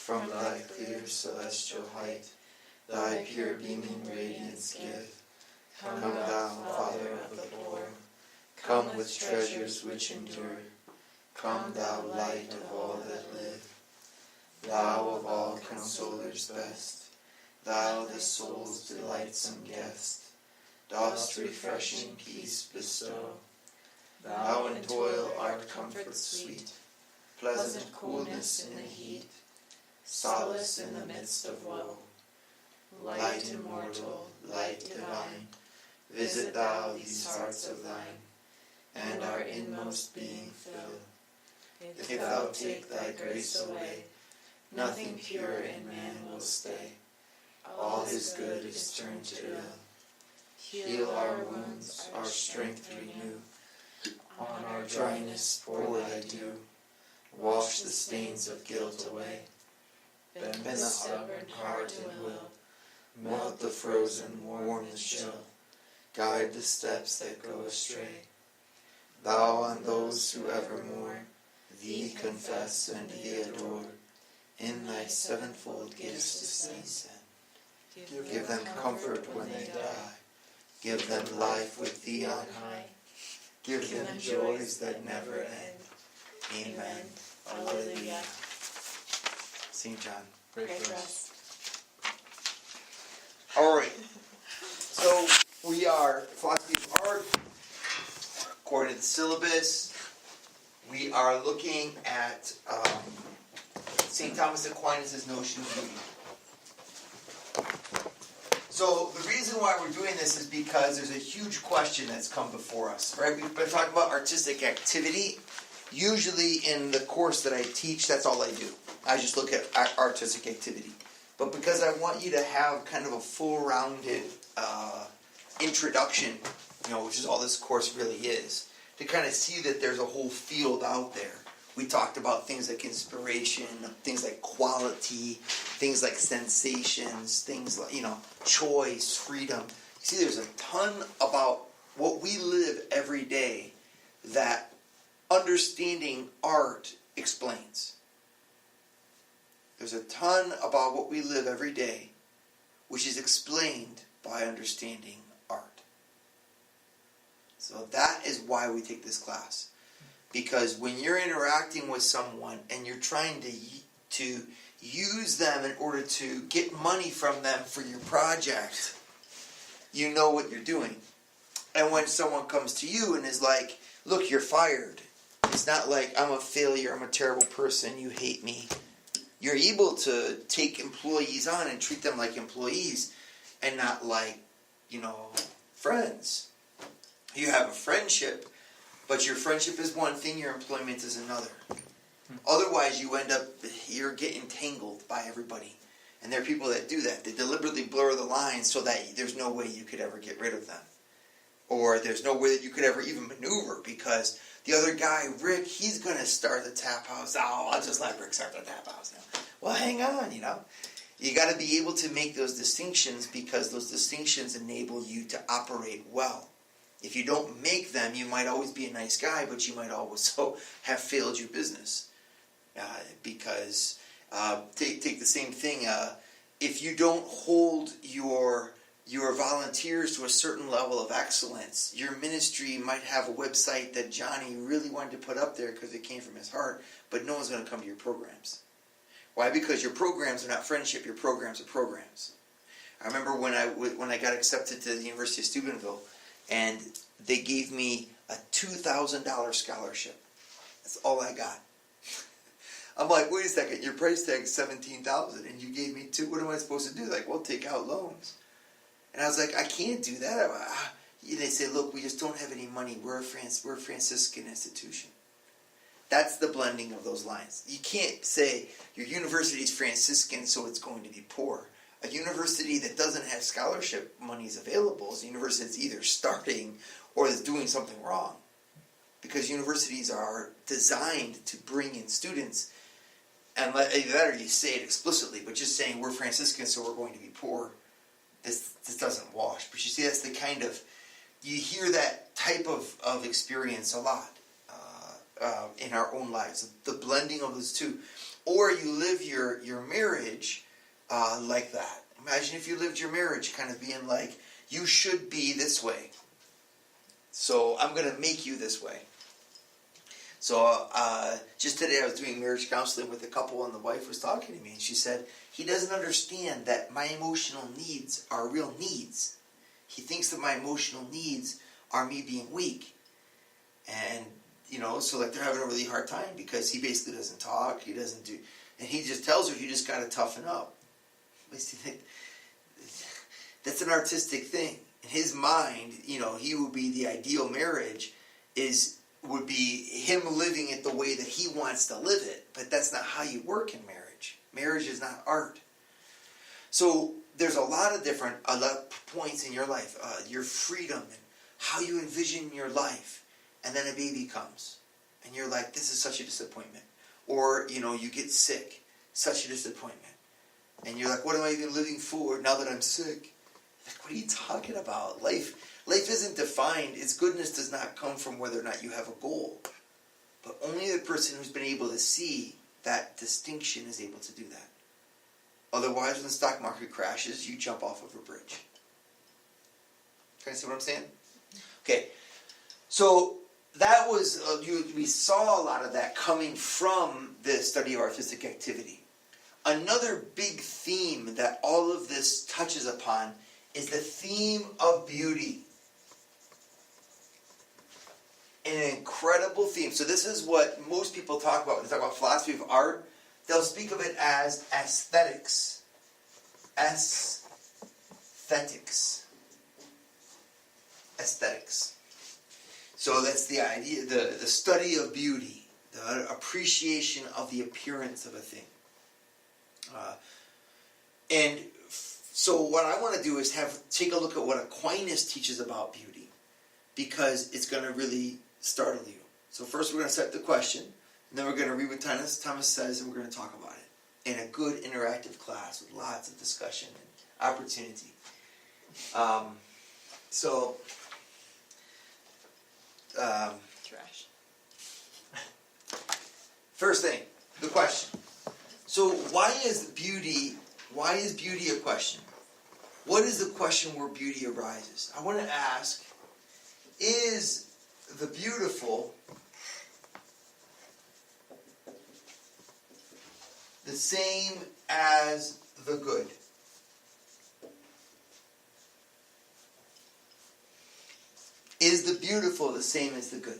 from thy clear celestial height, thy pure beaming radiance give. Come thou, Father of the poor, come with treasures which endure. Come thou, light of all that live, thou of all consolers best, thou the soul's delightsome guest, dost refreshing peace bestow. Thou in toil art comfort sweet, pleasant coolness in the heat, solace in the midst of woe. Light immortal, light divine, visit thou these hearts of thine, and our inmost being fill. If thou take thy grace away, nothing pure in man will stay. All his good is turned to ill. Heal our wounds, our strength renew. On our dryness pour thy dew. Wash the stains of guilt away. Bend the stubborn heart and will. Melt the frozen, warm the chill. Guide the steps that go astray. Thou on those who evermore thee confess and thee adore, in thy sevenfold gifts descend. Give them comfort when they die. Give them life with thee on high. Give them joys that never end. Amen. Alleluia. St. John, pray for us. All right. So we are philosophy of art, according to the syllabus. We are looking at St. Thomas Aquinas' notion of beauty. So the reason why we're doing this is because there's a huge question that's come before us, right? We've been talking about artistic activity. Usually in the course that I teach, that's all I do. I just look at artistic activity. But because I want you to have kind of a full-rounded introduction, which is all this course really is, to kind of see that there's a whole field out there. We talked about things like inspiration, things like quality, things like sensations, things like, choice, freedom. You see, there's a ton about what we live every day that understanding art explains. There's a ton about what we live every day which is explained by understanding art. So that is why we take this class. Because when you're interacting with someone and you're trying to use them in order to get money from them for your project, you know what you're doing. And when someone comes to you and is like, look, you're fired. It's not like, I'm a failure, I'm a terrible person, you hate me. You're able to take employees on and treat them like employees and not like, friends. You have a friendship, but your friendship is one thing, your employment is another. Otherwise, you're getting tangled by everybody. And there are people that do that. They deliberately blur the lines so that there's no way you could ever get rid of them. Or there's no way that you could ever even maneuver because the other guy, Rick, he's going to start the tap house. Oh, I'll just let Rick start the tap house now. Well, hang on, You got to be able to make those distinctions because those distinctions enable you to operate well. If you don't make them, you might always be a nice guy, but you might also have failed your business. Because, take the same thing, if you don't hold your volunteers to a certain level of excellence, your ministry might have a website that Johnny really wanted to put up there because it came from his heart, but no one's going to come to your programs. Why? Because your programs are not friendship, your programs are programs. I remember when I got accepted to the University of Steubenville, and they gave me a $2,000 scholarship. That's all I got. I'm like, wait a second, your price tag is $17,000 and you gave me $2,000. What am I supposed to do? Like, well, take out loans. And I was like, I can't do that. They say, look, we just don't have any money. We're a Franciscan institution. That's the blending of those lines. You can't say your university is Franciscan, so it's going to be poor. A university that doesn't have scholarship monies available is a university that's either starting or is doing something wrong. Because universities are designed to bring in students, and either that or you say it explicitly, but just saying we're Franciscan, so we're going to be poor, this doesn't wash. But you see, that's the kind of, you hear that type of experience a lot in our own lives, the blending of those two. or you live your marriage like that. Imagine if you lived your marriage kind of being like, you should be this way, so I'm going to make you this way. So just today I was doing marriage counseling with a couple, and the wife was talking to me, and she said, he doesn't understand that my emotional needs are real needs. He thinks that my emotional needs are me being weak. And, so like they're having a really hard time because he basically doesn't talk, he doesn't do, and he just tells her, you just got to toughen up. That's an artistic thing. In his mind, he would be the ideal marriage would be him living it the way that he wants to live it. But that's not how you work in marriage. Marriage is not art. So there's a lot of different points in your life, your freedom and how you envision your life. And then a baby comes. And you're like, this is such a disappointment. Or, you get sick. Such a disappointment. And you're like, what am I even living for now that I'm sick? Like, what are you talking about? Life isn't defined. Its goodness does not come from whether or not you have a goal. But only the person who's been able to see that distinction is able to do that. Otherwise, when the stock market crashes, you jump off of a bridge. Can you see what I'm saying? Okay. So that was, we saw a lot of that coming from the study of artistic activity. Another big theme that all of this touches upon is the theme of beauty. An incredible theme. So this is what most people talk about when they talk about philosophy of art. They'll speak of it as aesthetics. Aesthetics. Aesthetics. So that's the idea, the study of beauty, the appreciation of the appearance of a thing. So what I want to do is take a look at what Aquinas teaches about beauty, because it's going to really startle you. So first we're going to set the question, and then we're going to read what Thomas says, and we're going to talk about it in a good interactive class with lots of discussion and opportunity. Trash. First thing, the question. So why is beauty a question? What is the question where beauty arises? I want to ask, is the beautiful the same as the good? Is the beautiful the same as the good?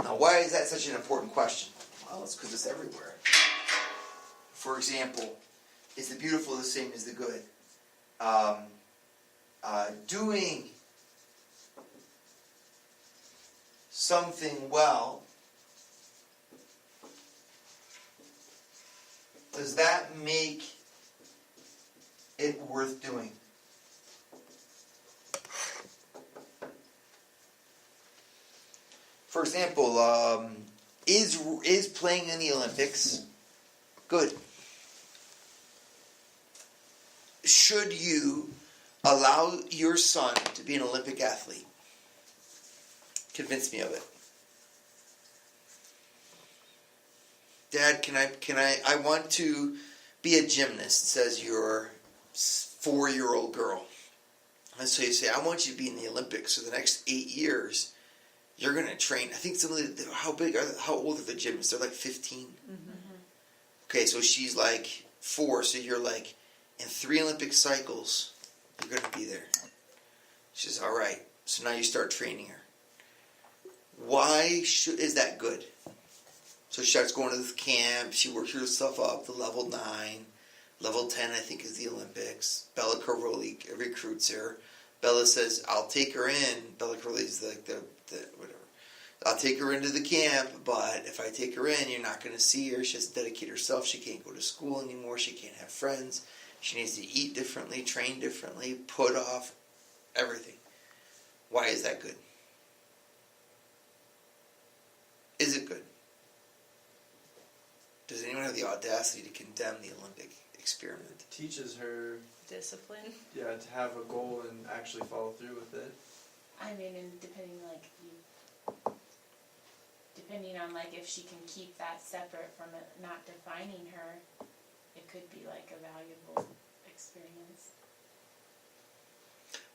Now, why is that such an important question? Well, it's because it's everywhere. For example, is the beautiful the same as the good? Doing something well, does that make it worth doing? For example, is playing in the Olympics good? Should you allow your son to be an Olympic athlete? Convince me of it. Dad, I want to be a gymnast, says your 4-year-old girl. And so you say, I want you to be in the Olympics for the next 8 years. You're going to train. I think how old are the gymnasts? They're like 15. Mm-hmm. Okay, so she's like 4, so you're like, in 3 Olympic cycles, you're going to be there. She says, all right. So now you start training her. Why is that good? So she starts going to the camp. She works herself up to level 9. Level 10, I think, is the Olympics. Bella Caroli recruits her. Bella says, I'll take her in. Bella Caroli is like the whatever. I'll take her into the camp, but if I take her in, you're not going to see her. She has to dedicate herself. She can't go to school anymore. She can't have friends. She needs to eat differently, train differently, put off everything. Why is that good? Is it good? Does anyone have the audacity to condemn the Olympic experiment? It teaches her discipline. Yeah, to have a goal and actually follow through with it. I mean, and depending depending on like if she can keep that separate from it not defining her, it could be like a valuable experience.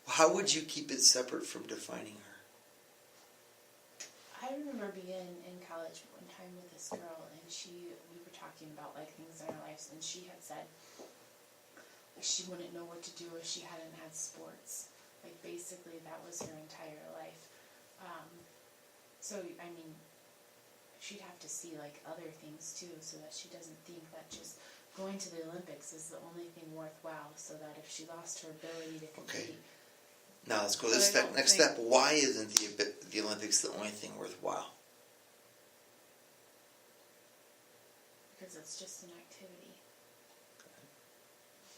How would you keep it separate from defining her? I remember being in college one time with this girl, and we were talking about like things in our lives, and she had said like she wouldn't know what to do if she hadn't had sports. Like basically that was her entire life. So I mean, she'd have to see like other things too, so that she doesn't think that just going to the Olympics is the only thing worthwhile. So that if she lost her ability to compete. Okay. Now let's go to the next step. Why isn't the Olympics the only thing worthwhile? Because it's just an activity.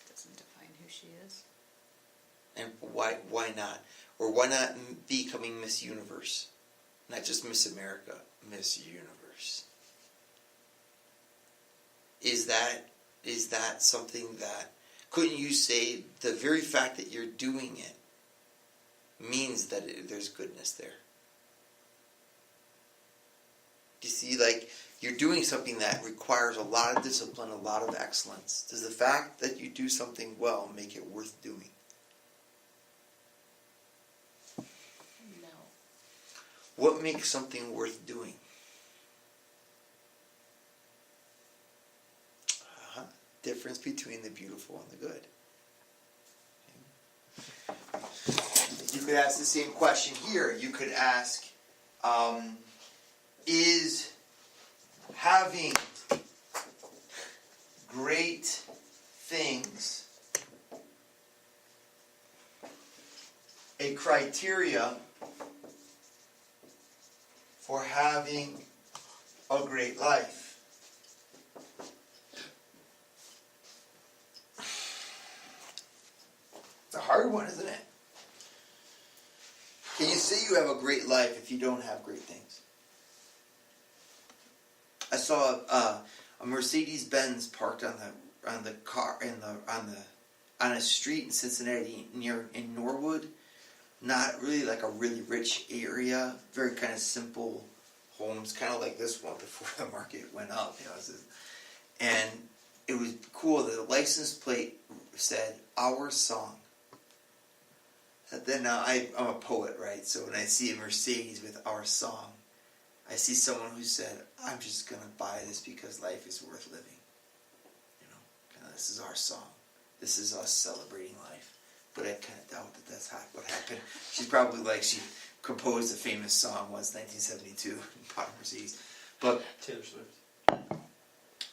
It doesn't define who she is. And why not? Or why not becoming Miss Universe? Not just Miss America, Miss Universe. Is that something that, couldn't you say the very fact that you're doing it means that there's goodness there? You see, like, you're doing something that requires a lot of discipline, a lot of excellence. Does the fact that you do something well make it worth doing? No. What makes something worth doing? Difference between the beautiful and the good. You could ask the same question here. You could ask, is having great things a criteria for having a great life? It's a hard one, isn't it? Can you say you have a great life if you don't have great things? I saw a Mercedes-Benz parked on a street in Cincinnati in Norwood. Not really like a really rich area, very kind of simple homes, kind of like this one before the market went up. And it was cool. The license plate said "Our Song." And then now I'm a poet, right? So when I see a Mercedes with "Our Song," I see someone who said, "I'm just gonna buy this because life is worth living." You know, this is our song. This is us celebrating life. But I kind of doubt that that's what happened. She's probably like she composed a famous song once, 1972, bought a Mercedes. But Taylor Swift.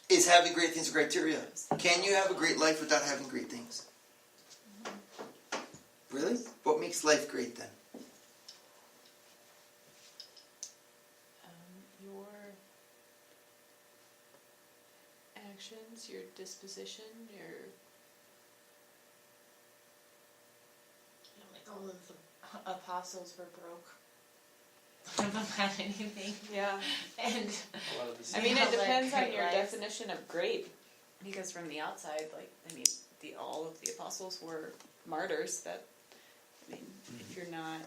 Is having great things a criteria? Can you have a great life without having great things? Really? What makes life great then? Your actions, your disposition, Like all of the apostles were broke. None of them had anything. yeah. And A lot of the I mean, Yeah, it depends like on your life. definition of great, because from the outside, all of the apostles were martyrs. If you're not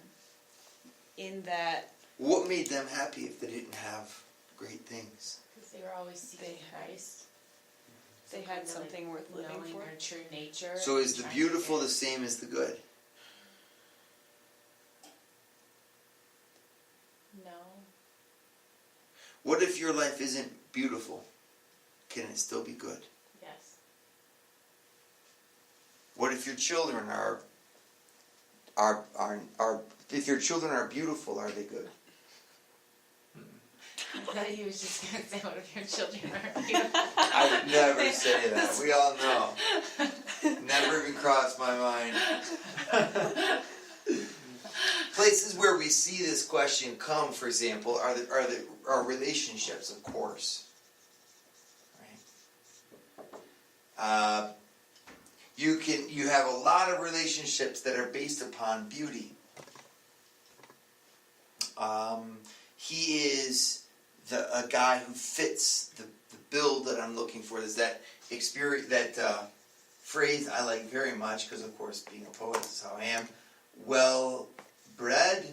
in that, What made them happy if they didn't have great things? because they were always seeking Christ. they So had kind of something worth living knowing for. their true nature. So is and the trying beautiful to the same as the good? No. What if your life isn't beautiful? Can it still be good? Yes. What if your children are if your children are beautiful, are they good? I thought he was just going to say, what if your children are beautiful? I would never say that. We all know. Never even crossed my mind. Places where we see this question come, for example, are relationships, of course. Right? You have a lot of relationships that are based upon beauty. He is a guy who fits the bill that I'm looking for. There's that experience, that phrase I like very much, because of course being a poet is how I am. Well bred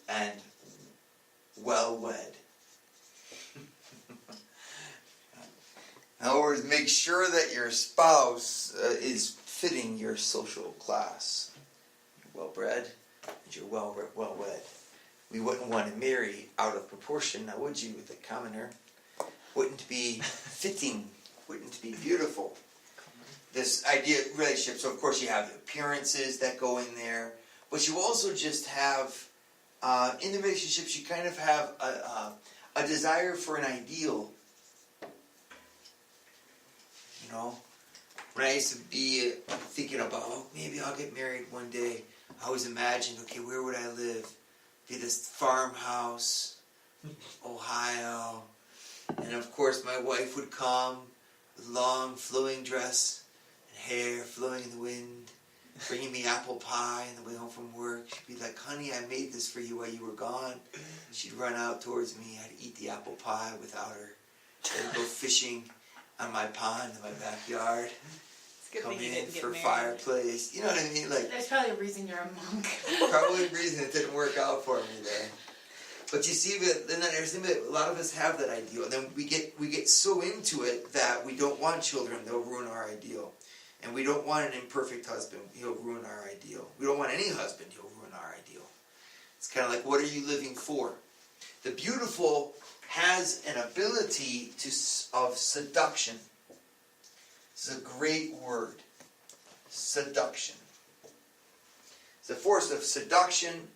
and well wed. In other words, make sure that your spouse is fitting your social class. You're well bred and you're well wed. We wouldn't want to marry out of proportion, now would you, with the commoner? Wouldn't be fitting, wouldn't be beautiful. This idea of relationship, so of course you have the appearances that go in there, but you also just have, in the relationships, you kind of have a desire for an ideal. You know, when I used to be thinking about, oh, maybe I'll get married one day, I always imagined, okay, where would I live? Be this farmhouse, Ohio, and of course my wife would come with long flowing dress and hair flowing in the wind, bringing me apple pie on the way home from work. She'd be like, honey, I made this for you while you were gone. She'd run out towards me. I'd eat the apple pie without her. I'd go fishing on my pond in my backyard. It's a good Come thing you in didn't get for married. fireplace. You know what I mean? Like, There's probably a reason you're a monk. probably the reason it didn't work out for me there. But you see, then a lot of us have that ideal, and then we get so into it that we don't want children; they'll ruin our ideal, and we don't want an imperfect husband; he'll ruin our ideal. We don't want any husband; he'll ruin our ideal. It's kind of like, what are you living for? The beautiful has an ability of seduction. This is a great word, seduction. It's a force of seduction.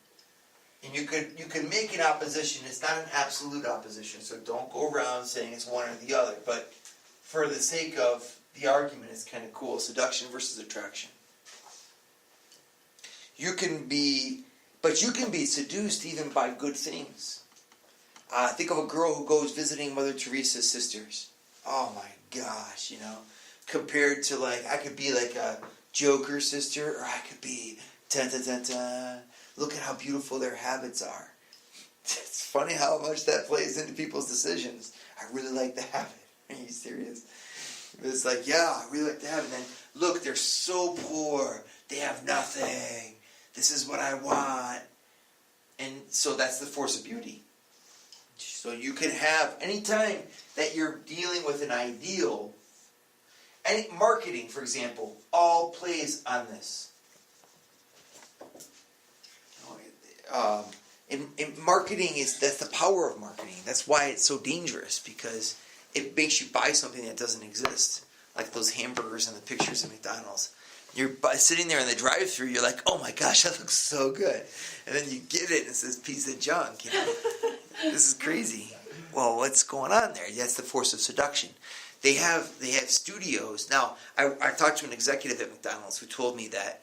And you can make an opposition. It's not an absolute opposition, so don't go around saying it's one or the other. But for the sake of the argument, it's kind of cool. Seduction versus attraction. You can be seduced even by good things. Think of a girl who goes visiting Mother Teresa's sisters. Oh my gosh, compared to I could be like a Joker sister, or I could be look at how beautiful their habits are. It's funny how much that plays into people's decisions. I really like the habit. Are you serious? It's like, yeah, I really like the habit. And then, look, they're so poor. They have nothing. This is what I want. And so that's the force of beauty. So you can have, anytime that you're dealing with an ideal, and marketing, for example, all plays on this. In marketing, that's the power of marketing. That's why it's so dangerous, because it makes you buy something that doesn't exist, like those hamburgers and the pictures of McDonald's. You're sitting there in the drive-thru, you're like, oh my gosh, that looks so good, and then you get it and it says piece of junk. This is crazy. Well, what's going on there? That's the force of seduction. They have studios now. I talked to an executive at McDonald's who told me that.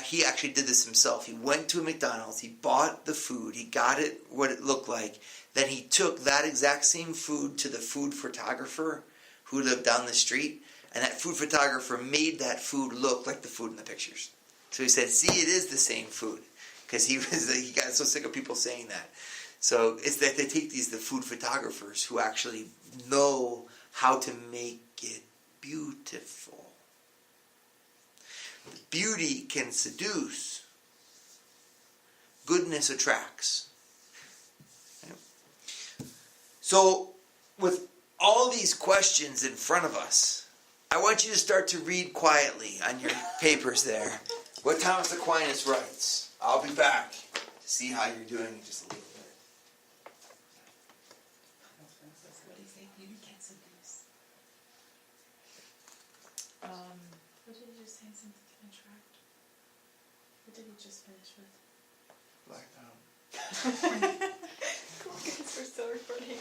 He actually did this himself. He went to a McDonald's, he bought the food, he got it what it looked like, then he took that exact same food to the food photographer who lived down the street, and that food photographer made that food look like the food in the pictures. So he said, see, it is the same food, because he got so sick of people saying that. So it's that they take the food photographers who actually know how to make it beautiful. Beauty can seduce. Goodness attracts. So, with all these questions in front of us, I want you to start to read quietly on your papers there what Thomas Aquinas writes. I'll be back to see how you're doing in just a little bit. What do you say? Beauty can't seduce. What did you just say? Something can attract? What did you just finish with? Blacked out. We're still recording.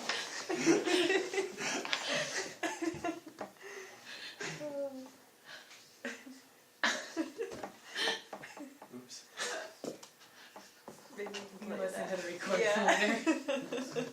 Oops. Maybe You can listen to the recording Yeah. later.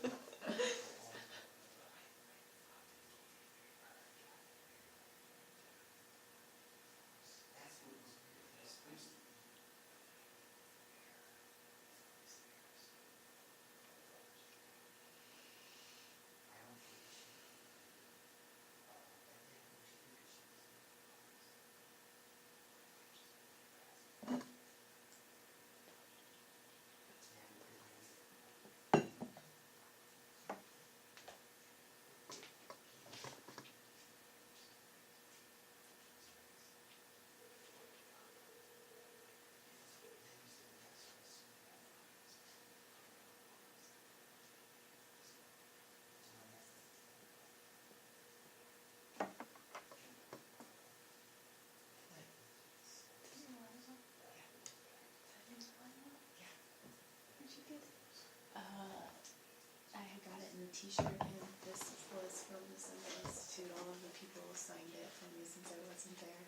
t-shirt, and this was from the Sunday Institute. All of the people signed it for me since I wasn't there.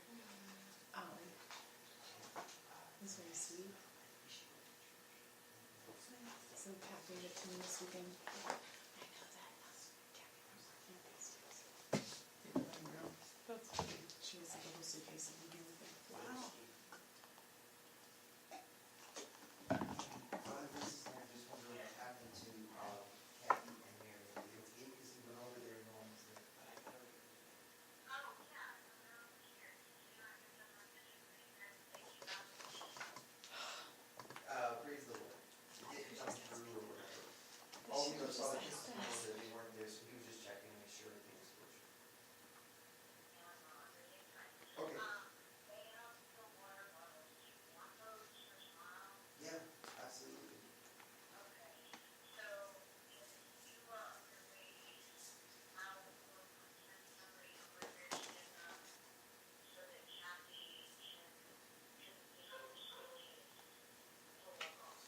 It was very sweet. So Pat gave it to me this weekend. I know that. That's funny. She was like a whole suitcase of them with it. Wow. Just wondering what happened to Kathy and Mary. Because he went over there and no one was there. Praise the Lord. It didn't come through or whatever. All we saw was just that they weren't there, so he was just checking to make sure everything was kosher. Okay. Yeah, absolutely.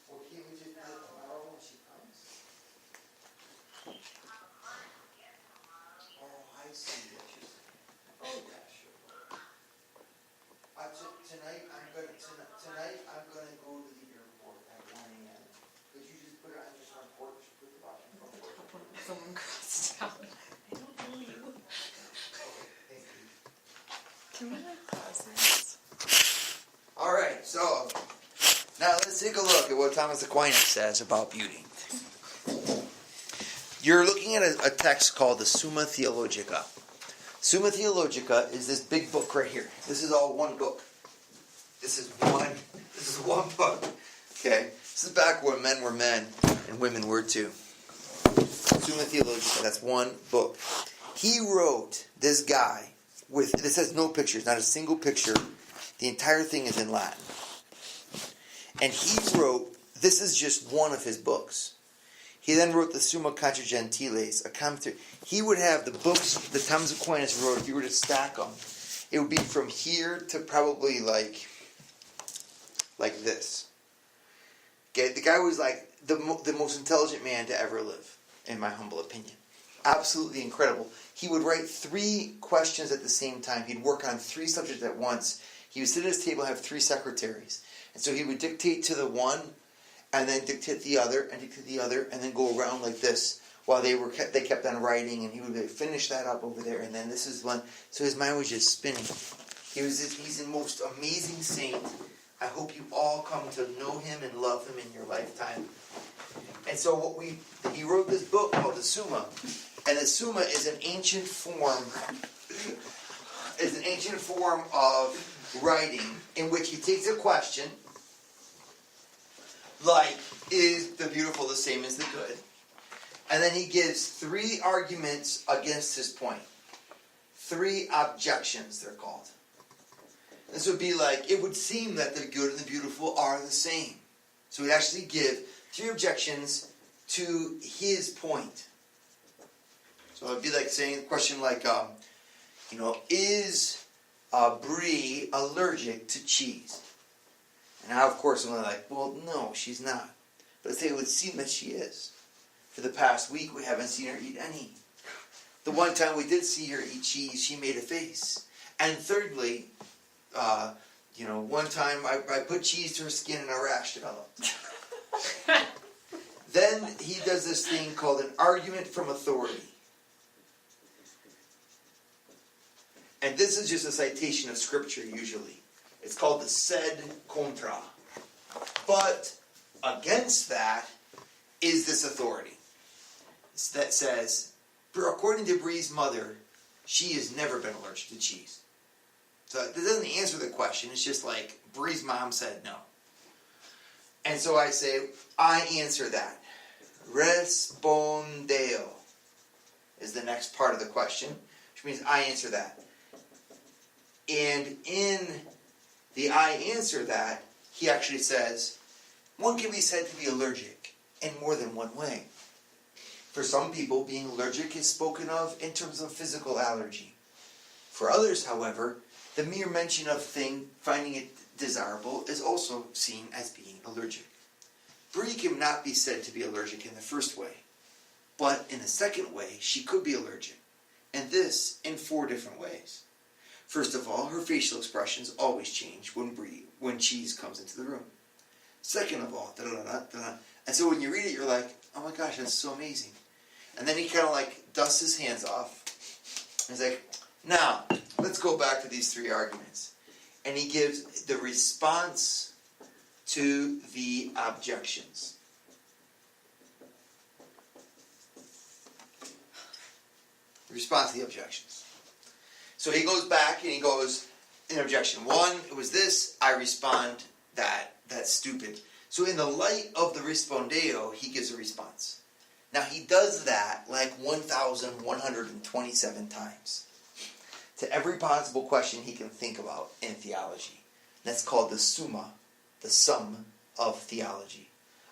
Well, can't we just do it tomorrow when she comes? Oh, I see what you're saying. Oh, yeah, sure. Tonight I'm gonna go to the airport at 1 a.m. Could you just put it on your front porch, put the box on the front porch? Someone crossed out. I don't know you. Okay, thank you. Can we like pause this? All right, so now let's take a look at what Thomas Aquinas says about beauty. You're looking at a text called the Summa Theologica. Summa Theologica is this big book right here. This is all one book. This is one book. Okay? This is back when men were men and women were too. Summa Theologica, that's one book. He wrote, this guy, this has no pictures, not a single picture. The entire thing is in Latin. And he wrote, this is just one of his books. He then wrote the Summa Contra Gentiles, a commentary. He would have the books that Thomas Aquinas wrote, if you were to stack them, it would be from here to probably like this. Okay, the guy was like the most intelligent man to ever live, in my humble opinion. Absolutely incredible. He would write 3 questions at the same time. He'd work on 3 subjects at once. He would sit at his table and have 3 secretaries. And so he would dictate to the one, and then dictate the other, and then go around like this while they kept on writing, and he would finish that up over there, and then this is one. So his mind was just spinning. He's the most amazing saint. I hope you all come to know him and love him in your lifetime. And so he wrote this book called the Summa, and the Summa is an ancient form. Is an ancient form of writing in which he takes a question. Like, is the beautiful the same as the good? And then he gives 3 arguments against his point. 3 objections, they're called. This would be like, it would seem that the good and the beautiful are the same. So he'd actually give 3 objections to his point. So it'd be like saying a question like, is Brie allergic to cheese? And now, of course, I'm like, well, no, she's not. But I'd say it would seem that she is. For the past week, we haven't seen her eat any. The one time we did see her eat cheese, she made a face. And thirdly, one time I put cheese to her skin and a rash developed. Then he does this thing called an argument from authority. And this is just a citation of scripture usually. It's called the sed contra. But against that is this authority that says, according to Brie's mother, she has never been allergic to cheese. So it doesn't answer the question. It's just like, Brie's mom said no. And so I say, I answer that. Respondeo is the next part of the question, which means I answer that. And in the I answer that, he actually says, one can be said to be allergic in more than one way. For some people, being allergic is spoken of in terms of physical allergy. For others, however, the mere mention of finding it desirable is also seen as being allergic. Brie cannot be said to be allergic in the first way. But in the second way, she could be allergic. And this in 4 different ways. First of all, her facial expressions always change when cheese comes into the room. Second of all, da-da-da-da-da. And so when you read it, you're like, oh my gosh, that's so amazing. And then he kind of like dusts his hands off. He's like, now, let's go back to these 3 arguments. And he gives the response to the objections. Response to the objections. So he goes back and he goes, in objection 1, it was this, I respond, that's stupid. So in the light of the respondeo, he gives a response. Now he does that like 1,127 times. To every possible question he can think about in theology. That's called the summa, the sum of theology.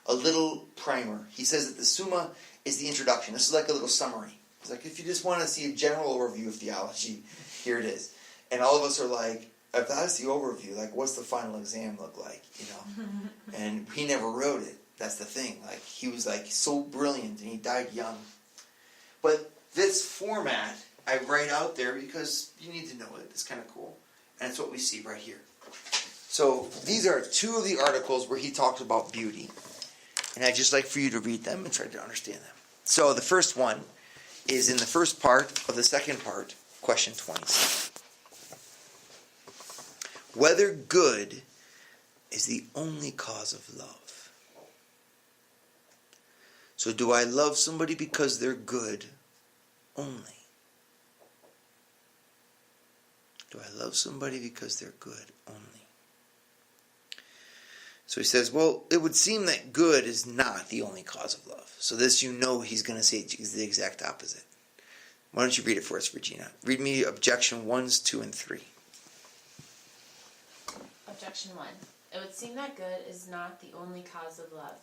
A little primer. He says that the summa is the introduction. This is like a little summary. It's like if you just want to see a general overview of theology, here it is. And all of us are like, if that's the overview, like what's the final exam look like, you know? And he never wrote it. That's the thing. Like he was like so brilliant and he died young. But this format I write out there because you need to know it. It's kind of cool. And it's what we see right here. So these are 2 of the articles where he talks about beauty. And I'd just like for you to read them and try to understand them. So the first one is in the first part of the second part, question 20. Whether good is the only cause of love. So do I love somebody because they're good only? Do I love somebody because they're good only? So he says, well, it would seem that good is not the only cause of love. So this he's going to say is the exact opposite. Why don't you read it for us, Regina? Read me objection 1s, 2, and 3. Objection 1. It would seem that good is not the only cause of love.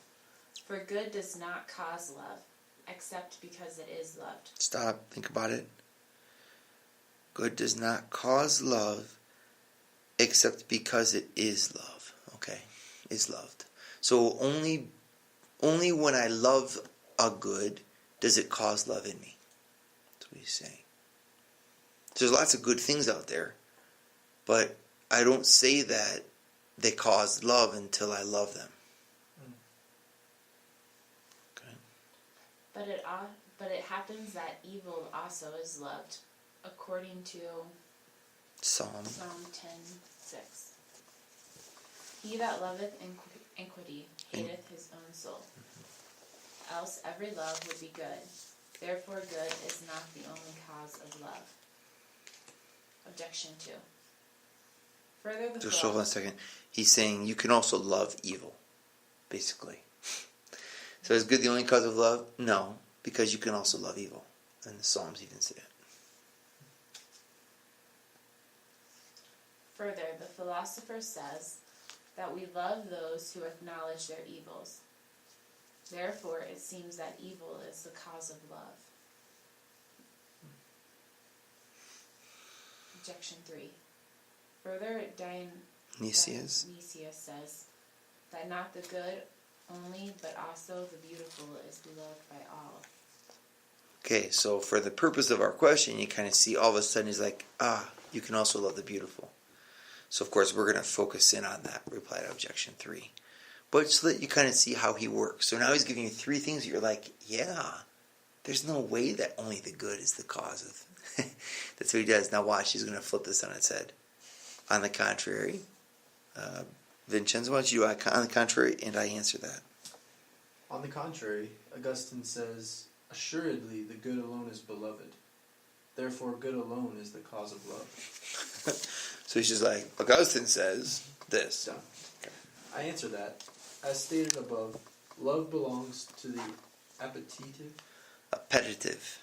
For good does not cause love, except because it is loved. Stop. Think about it. Good does not cause love, except because it is love. Okay? Is loved. So only when I love a good does it cause love in me. That's what he's saying. There's lots of good things out there, but I don't say that they cause love until I love them. Okay. But it happens that evil also is loved, according to Psalm 10:6. He that loveth iniquity hateth his own soul. Else every love would be good. Therefore good is not the only cause of love. Objection 2. Further the Just hold on a second. He's saying you can also love evil, basically. So is good the only cause of love? No, because you can also love evil. And the Psalms even say it. Further, the philosopher says that we love those who acknowledge their evils. Therefore, it seems that evil is the cause of love. Objection 3. Further, Dionysius says that not the good only, but also the beautiful is beloved by all. Okay, so for the purpose of our question, you kind of see all of a sudden he's like, you can also love the beautiful. So, of course, we're going to focus in on that, reply to objection 3. But so that you kind of see how he works. So now he's giving you 3 things that you're like, yeah, there's no way that only the good is the cause of. That's what he does. Now watch, he's going to flip this on its head. On the contrary, Vincenzo, why don't you do on the contrary, and I answer that. On the contrary, Augustine says, assuredly the good alone is beloved. Therefore good alone is the cause of love. So he's just like, Augustine says this. Done. Okay. I answer that. As stated above, love belongs to the appetitive. Appetitive.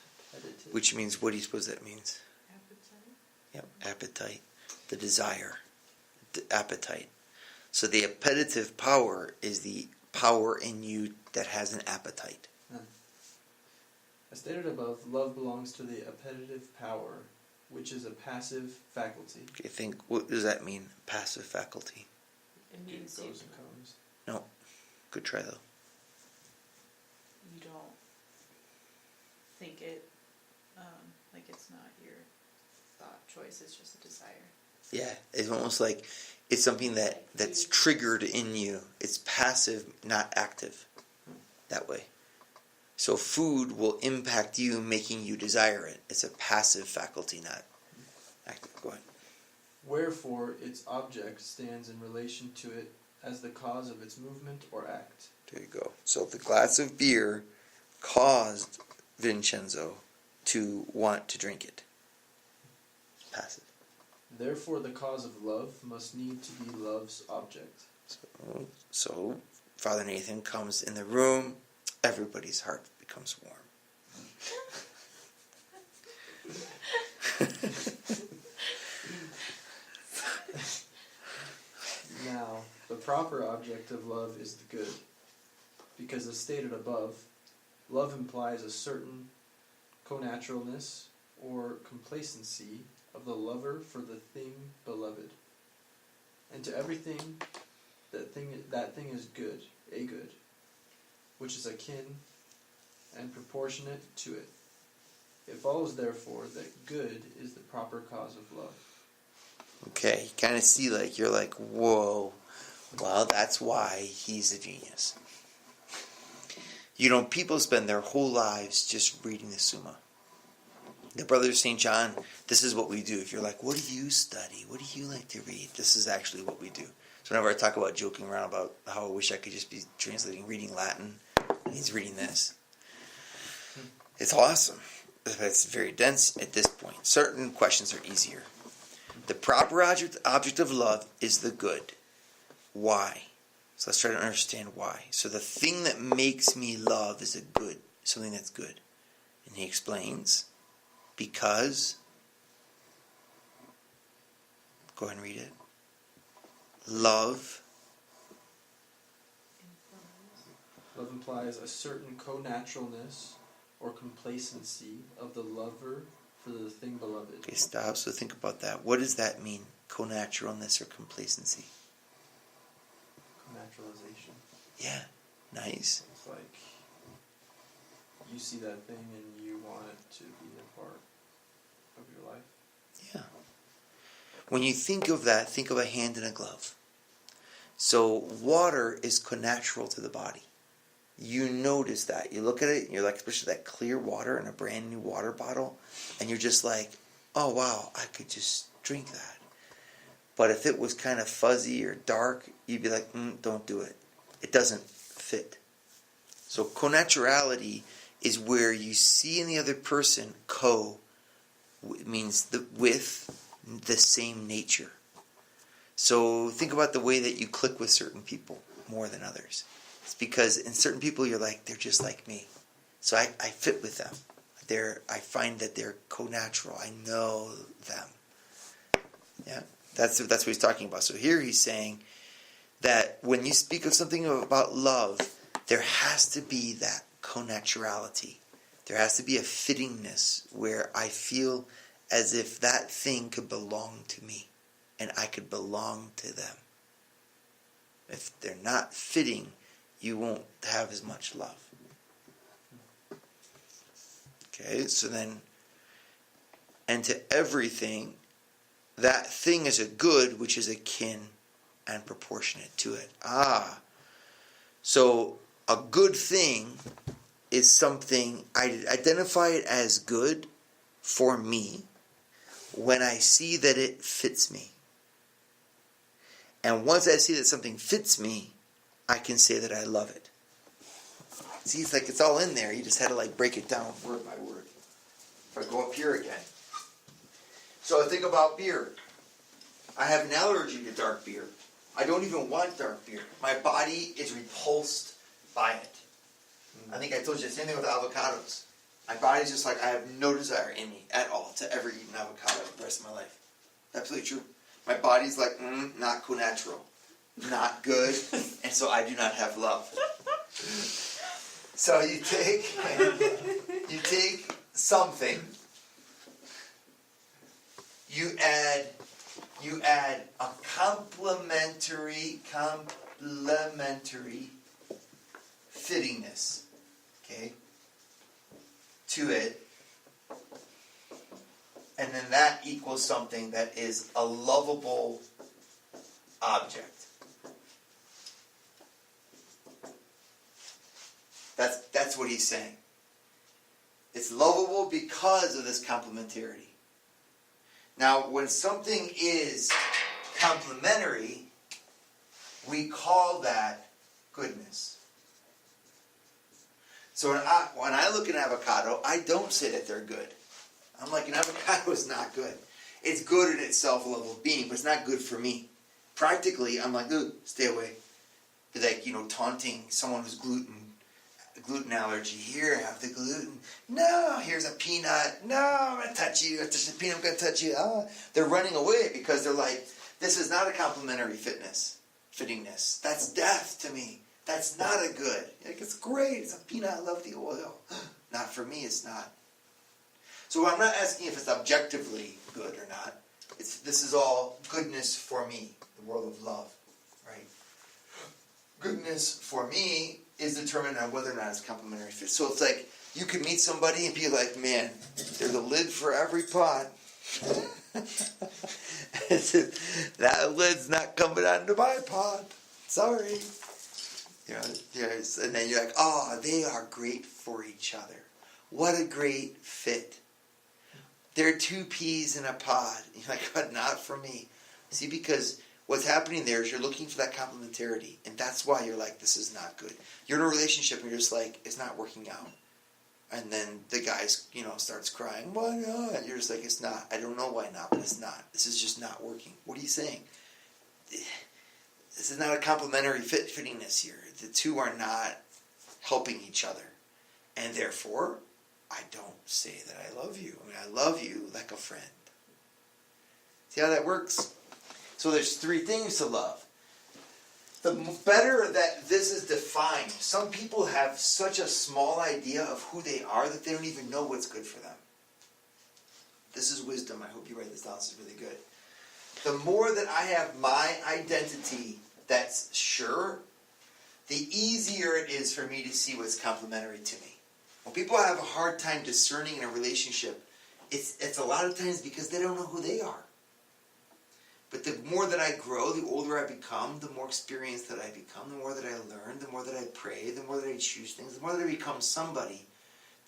Which means, what do you suppose that means? Appetite? Yep, appetite. The desire. The appetite. So the appetitive power is the power in you that has an appetite. As stated above, love belongs to the appetitive power, which is a passive faculty. Okay, think, what does that mean, passive faculty? It means It goes and comes. No. Good try, though. you don't think it, like it's not your thought choice, it's just a desire. Yeah, it's almost like it's something that's triggered in you. It's passive, not active. That way. So food will impact you, making you desire it. It's a passive faculty, not active. Go ahead. Wherefore its object stands in relation to it as the cause of its movement or act. There you go. So the glass of beer caused Vincenzo to want to drink it. Passive. Therefore the cause of love must need to be love's object. So Father Nathan comes in the room, everybody's heart becomes warm. Now, the proper object of love is the good. Because as stated above, love implies a certain connaturalness or complacency of the lover for the thing beloved. And to everything that thing is good, a good, which is akin and proportionate to it. It follows therefore that good is the proper cause of love. Okay, you kind of see you're like, whoa, well, that's why he's a genius. People spend their whole lives just reading the Summa. The Brothers of St. John, this is what we do. If you're like, what do you study? What do you like to read? This is actually what we do. So whenever I talk about joking around about how I wish I could just be reading Latin, and he's reading this. It's awesome. But it's very dense at this point. Certain questions are easier. The proper object of love is the good. Why? So let's try to understand why. So the thing that makes me love is a good, something that's good. And he explains, because, go ahead and read it. Love implies a certain connaturalness or complacency of the lover for the thing beloved. Okay, stop. So think about that. What does that mean? Connaturalness or complacency? Connaturalization. Yeah, nice. It's like you see that thing and you want it to be a part of your life. Yeah. When you think of that, think of a hand in a glove. So water is connatural to the body. You notice that. You look at it, and you're like, especially that clear water in a brand new water bottle, and you're just like, oh wow, I could just drink that. But if it was kind of fuzzy or dark, you'd be like, don't do it. It doesn't fit. So connaturality is where you see in the other person, means with the same nature. So think about the way that you click with certain people more than others. It's because in certain people you're like, they're just like me. So I fit with them. I find that they're connatural. I know them. Yeah, that's what he's talking about. So here he's saying that when you speak of something about love, there has to be that connaturality. There has to be a fittingness where I feel as if that thing could belong to me and I could belong to them. If they're not fitting, you won't have as much love. Okay, so then, and to everything, that thing is a good which is akin and proportionate to it. So a good thing is something, I identify it as good for me when I see that it fits me. And once I see that something fits me, I can say that I love it. See, it's all in there. You just had to break it down word by word. If I go up here again. So I think about beer. I have an allergy to dark beer. I don't even want dark beer. My body is repulsed by it. I think I told you the same thing with avocados. My body's just like, I have no desire in me at all to ever eat an avocado the rest of my life. Absolutely true. My body's like, not connatural. Not good. And so I do not have love. So you take something, you add a complementary fittingness, okay, to it, and then that equals something that is a lovable object. That's what he's saying. It's lovable because of this complementarity. Now, when something is complementary, we call that goodness. So when I look at an avocado, I don't say that they're good. I'm like, an avocado is not good. It's good in itself, a level of being, but it's not good for me. Practically, I'm like, ooh, stay away. Like, taunting someone who's gluten allergy. Here, have the gluten. No, here's a peanut. No, I'm going to touch you. I touch the peanut, I'm going to touch you. Oh. They're running away because they're like, this is not a complementary fittingness. That's death to me. That's not a good. Like, it's great. It's a peanut. I love the oil. Not for me, it's not. So I'm not asking if it's objectively good or not. This is all goodness for me, the world of love, right? Goodness for me is determined on whether or not it's complementary fit. So it's like you could meet somebody and be like, man, there's a lid for every pot. That lid's not coming onto my pot. Sorry. And then you're like, oh, they are great for each other. What a great fit. They're two peas in a pod. You're like, but not for me. See, because what's happening there is you're looking for that complementarity. And that's why you're like, this is not good. You're in a relationship and you're just like, it's not working out. And then the guy, starts crying. Why not? You're just like, it's not. I don't know why not, but it's not. This is just not working. What are you saying? This is not a complementary fittingness here. The two are not helping each other. And therefore, I don't say that I love you. I love you like a friend. See how that works? So there's three things to love. The better that this is defined, some people have such a small idea of who they are that they don't even know what's good for them. This is wisdom. I hope you write this down. This is really good. The more that I have my identity that's sure, the easier it is for me to see what's complementary to me. When people have a hard time discerning in a relationship, it's a lot of times because they don't know who they are. But the more that I grow, the older I become, the more experienced that I become, the more that I learn, the more that I pray, the more that I choose things, the more that I become somebody.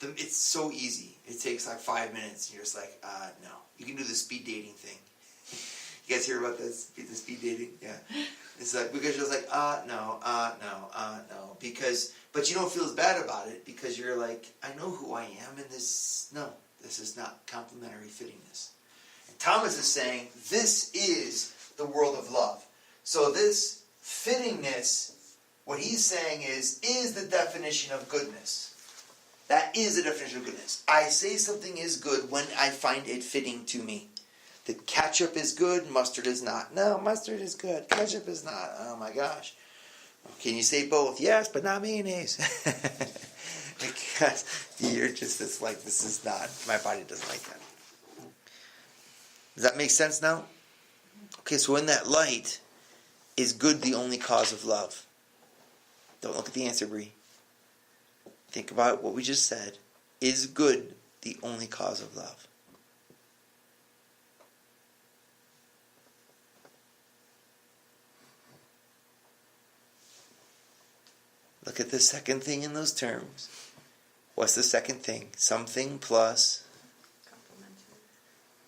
It's so easy. It takes like 5 minutes. And you're just like, no. You can do the speed dating thing. You guys hear about this? The speed dating? Yeah. It's like, because you're just like, no. But you don't feel as bad about it because you're like, I know who I am and this is not complementary fittingness. And Thomas is saying, this is the world of love. So this fittingness, what he's saying is the definition of goodness. That is the definition of goodness. I say something is good when I find it fitting to me. The ketchup is good, mustard is not. No, mustard is good, ketchup is not. Oh my gosh. Can you say both? Yes, but not mayonnaise. Because you're just, it's like, this is not, my body doesn't like that. Does that make sense now? Okay, so in that light, is good the only cause of love? Don't look at the answer, Bree. Think about what we just said. Is good the only cause of love? Look at the second thing in those terms. What's the second thing? Something plus.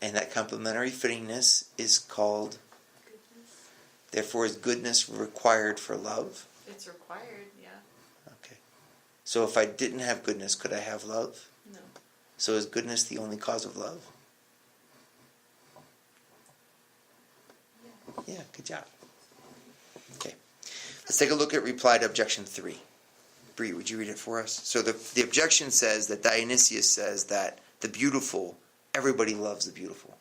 And that complementary fittingness is called goodness. Therefore, is goodness required for love? It's required, yeah. Okay. So if I didn't have goodness, could I have love? No. So is goodness the only cause of love? Yeah, good job. Okay. Let's take a look at reply to objection 3. Bree, would you read it for us? So the objection says that Dionysius says that the beautiful, everybody loves the beautiful.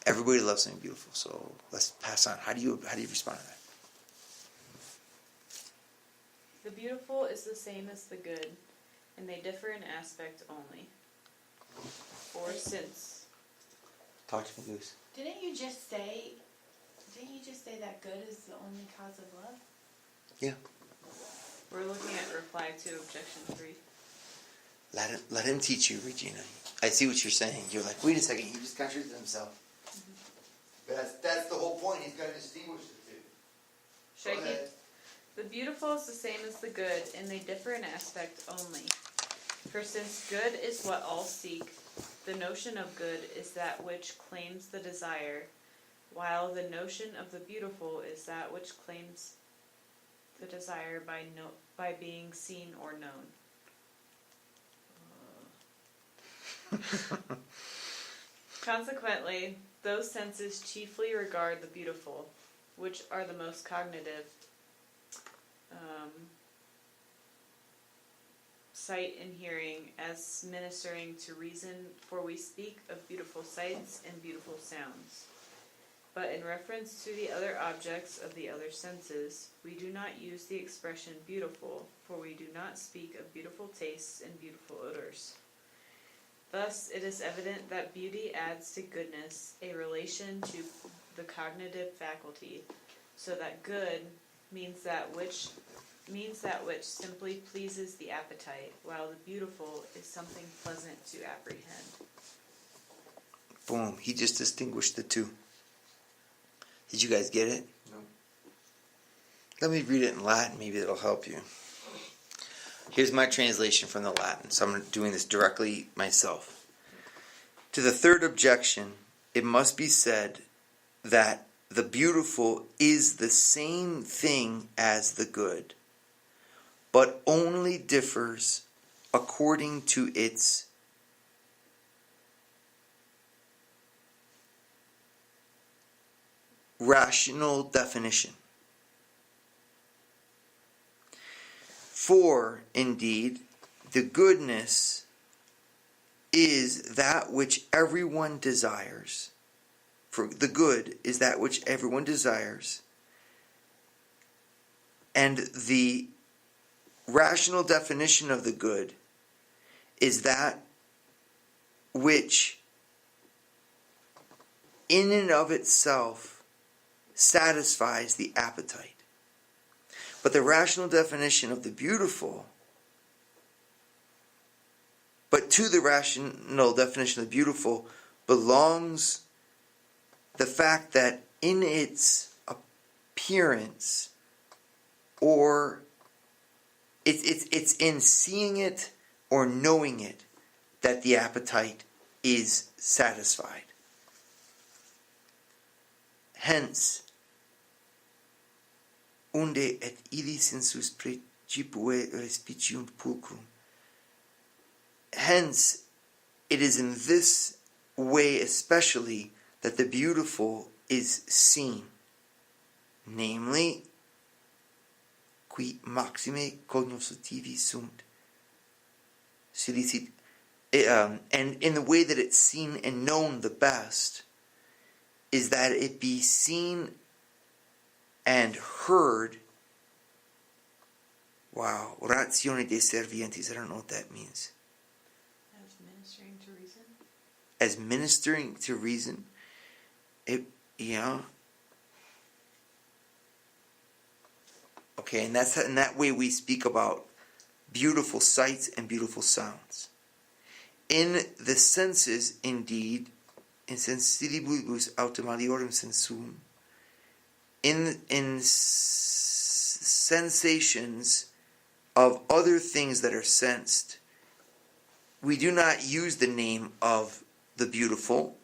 Everybody loves something beautiful. So let's pass on. How do you respond to that? The beautiful is the same as the good, and they differ in aspect only. For since... Talk to me, Goose. Didn't you just say that good is the only cause of love? Yeah. We're looking at reply to objection 3. Let him teach you, Regina. I see what you're saying. You're like, wait a second, he just contradicted himself. But that's the whole point. He's going to distinguish the two. Should I keep? The beautiful is the same as the good, and they differ in aspect only. For since good is what all seek, the notion of good is that which claims the desire, while the notion of the beautiful is that which claims the desire by being seen or known. Consequently, those senses chiefly regard the beautiful, which are the most cognitive, sight and hearing, as ministering to reason, for we speak of beautiful sights and beautiful sounds. But in reference to the other objects of the other senses, we do not use the expression beautiful, for we do not speak of beautiful tastes and beautiful odors. Thus, it is evident that beauty adds to goodness a relation to the cognitive faculty, so that good means that which simply pleases the appetite, while the beautiful is something pleasant to apprehend. Boom. He just distinguished the two. Did you guys get it? No. Let me read it in Latin. Maybe that'll help you. Here's my translation from the Latin. So I'm doing this directly myself. To the third objection, it must be said that the beautiful is the same thing as the good, but only differs according to its rational definition. For, indeed, the goodness is that which everyone desires. For the good is that which everyone desires. And the rational definition of the good is that which in and of itself satisfies the appetite. But the rational definition of the beautiful, but to the rational definition of the beautiful belongs the fact that in its appearance, or it's in seeing it or knowing it, that the appetite is satisfied. Hence, unde et ili sensus praecipue respiciunt pulchrum. Hence, it is in this way especially that the beautiful is seen, namely, qui maxime cognoscitivi sunt. And in the way that it's seen and known the best, is that it be seen and heard. Wow, ratione de servientis, I don't know what that means. As ministering to reason? As ministering to reason. Okay, and that's in that way we speak about beautiful sights and beautiful sounds. In the senses, indeed, in sensibilibus autem aliorum sensum, in sensations of other things that are sensed, we do not use the name of the beautiful,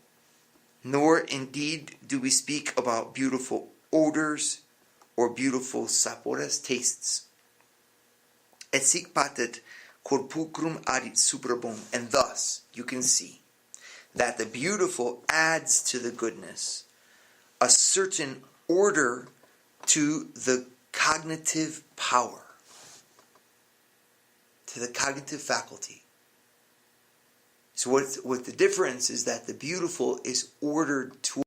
nor indeed do we speak about beautiful odors or beautiful sapores, tastes. Et sic patet corpulchrum adit superbum. And thus, you can see that the beautiful adds to the goodness a certain order to the cognitive power, to the cognitive faculty. So what the difference is that the beautiful is ordered to